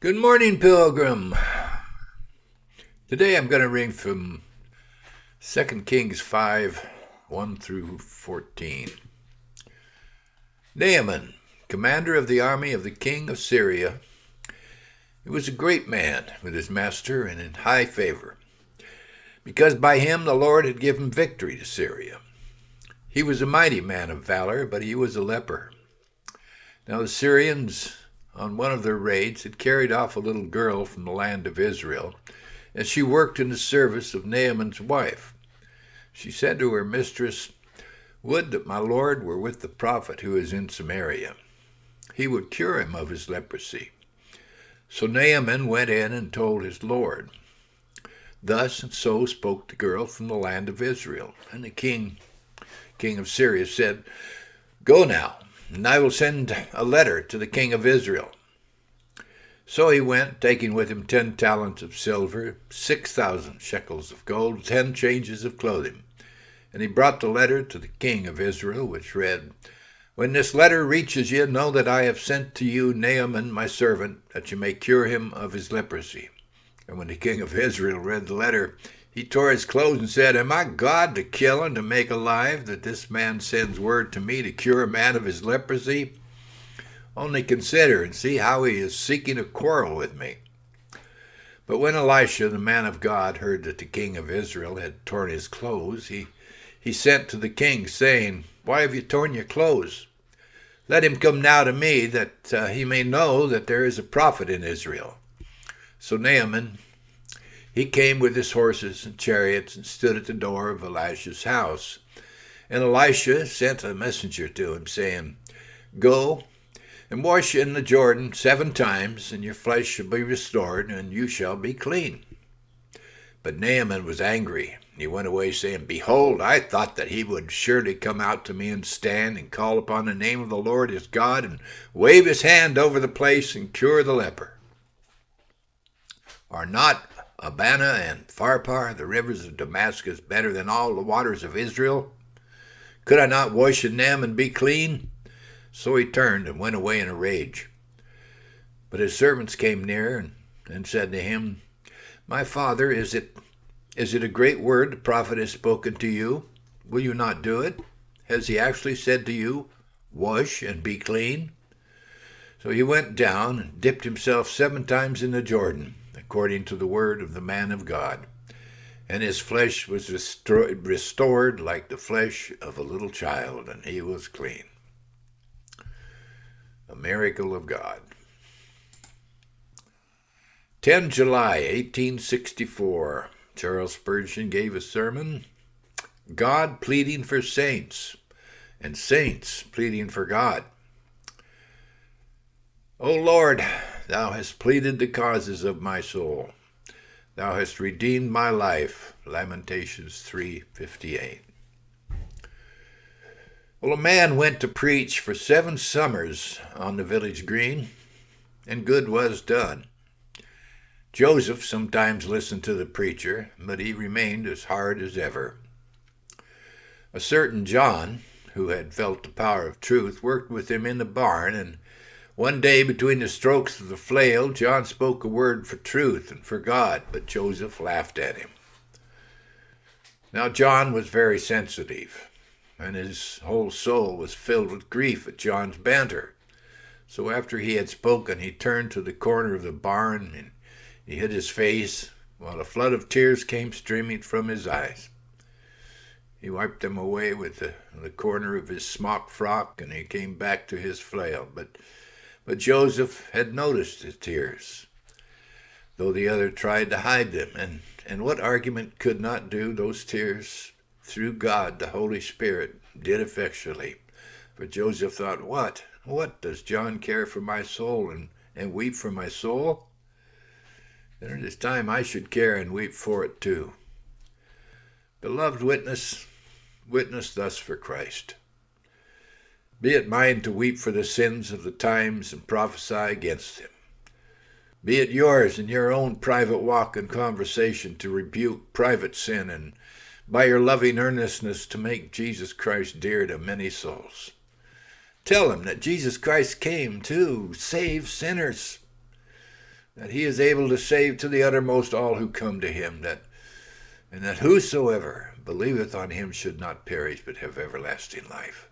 Good morning, Pilgrim. Today I'm going to read from 2 Kings 5, 1 through 14. Naaman, commander of the army of the king of Syria, he was a great man with his master and in high favor, because by him the Lord had given victory to Syria. He was a mighty man of valor, but he was a leper. Now the Syrians, on one of their raids, had carried off a little girl from the land of Israel, and she worked in the service of Naaman's wife. She said to her mistress, "Would that my lord were with the prophet who is in Samaria. He would cure him of his leprosy." So Naaman went in and told his lord. Thus and so spoke the girl from the land of Israel. And the king of Syria said, "Go now, and I will send a letter to the king of Israel." So he went, taking with him 10 talents of silver, 6,000 shekels of gold, 10 changes of clothing. And he brought the letter to the king of Israel, which read, "When this letter reaches you, know that I have sent to you Naaman my servant, that you may cure him of his leprosy." And when the king of Israel read the letter, he tore his clothes and said, "Am I God to kill and to make alive, that this man sends word to me to cure a man of his leprosy? Only consider and see how he is seeking a quarrel with me." But when Elisha, the man of God, heard that the king of Israel had torn his clothes, he sent to the king, saying, "Why have you torn your clothes? Let him come now to me, that he may know that there is a prophet in Israel." So Naaman, he came with his horses and chariots and stood at the door of Elisha's house. And Elisha sent a messenger to him, saying, "Go and wash in the Jordan 7 times, and your flesh shall be restored, and you shall be clean." But Naaman was angry. He went away, saying, "Behold, I thought that he would surely come out to me and stand and call upon the name of the Lord his God and wave his hand over the place and cure the leper. Are not Abana and Pharpar, the rivers of Damascus, better than all the waters of Israel? Could I not wash in them and be clean?" So he turned and went away in a rage. But his servants came near and said to him, "My father, is it a great word the prophet has spoken to you? Will you not do it? Has he actually said to you, 'Wash and be clean'?" So he went down and dipped himself 7 times in the Jordan, according to the word of the man of God. And his flesh was restored like the flesh of a little child, and he was clean. A miracle of God. 10 July 1864, Charles Spurgeon gave a sermon, "God pleading for saints, and saints pleading for God." "O Lord, thou hast pleaded the causes of my soul. Thou hast redeemed my life." Lamentations 3:58. Well, a man went to preach for 7 summers on the village green, and good was done. Joseph sometimes listened to the preacher, but he remained as hard as ever. A certain John, who had felt the power of truth, worked with him in the barn, and one day between the strokes of the flail, John spoke a word for truth and for God, but Joseph laughed at him. Now John was very sensitive, and his whole soul was filled with grief at John's banter. So after he had spoken, he turned to the corner of the barn and he hid his face, while a flood of tears came streaming from his eyes. He wiped them away with the corner of his smock frock, and he came back to his flail. But Joseph had noticed his tears, though the other tried to hide them. And what argument could not do, those tears, through God the Holy Spirit, did effectually. For Joseph thought, What does John care for my soul and weep for my soul? Then it is time I should care and weep for it too. Beloved witness thus for Christ. Be it mine to weep for the sins of the times and prophesy against them. Be it yours in your own private walk and conversation to rebuke private sin, and by your loving earnestness to make Jesus Christ dear to many souls. Tell them that Jesus Christ came to save sinners. that he is able to save to the uttermost all who come to him, and that whosoever believeth on him should not perish, but have everlasting life.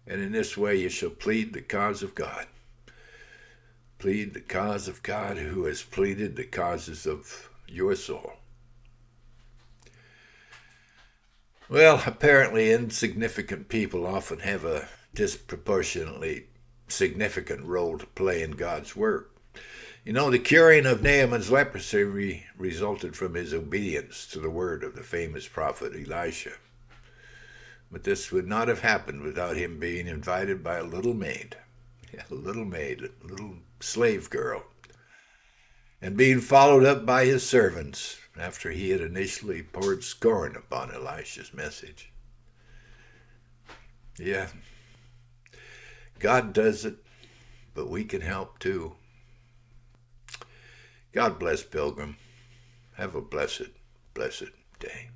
And in this way you shall plead the cause of God. Plead the cause of God, who has pleaded the causes of your soul. Well, apparently insignificant people often have a disproportionately significant role to play in God's work. You know, the curing of Naaman's leprosy resulted from his obedience to the word of the famous prophet Elisha. But this would not have happened without him being invited by a little maid, a little slave girl, and being followed up by his servants after he had initially poured scorn upon Elisha's message. Yeah, God does it, but we can help too. God bless, Pilgrim. Have a blessed, blessed day.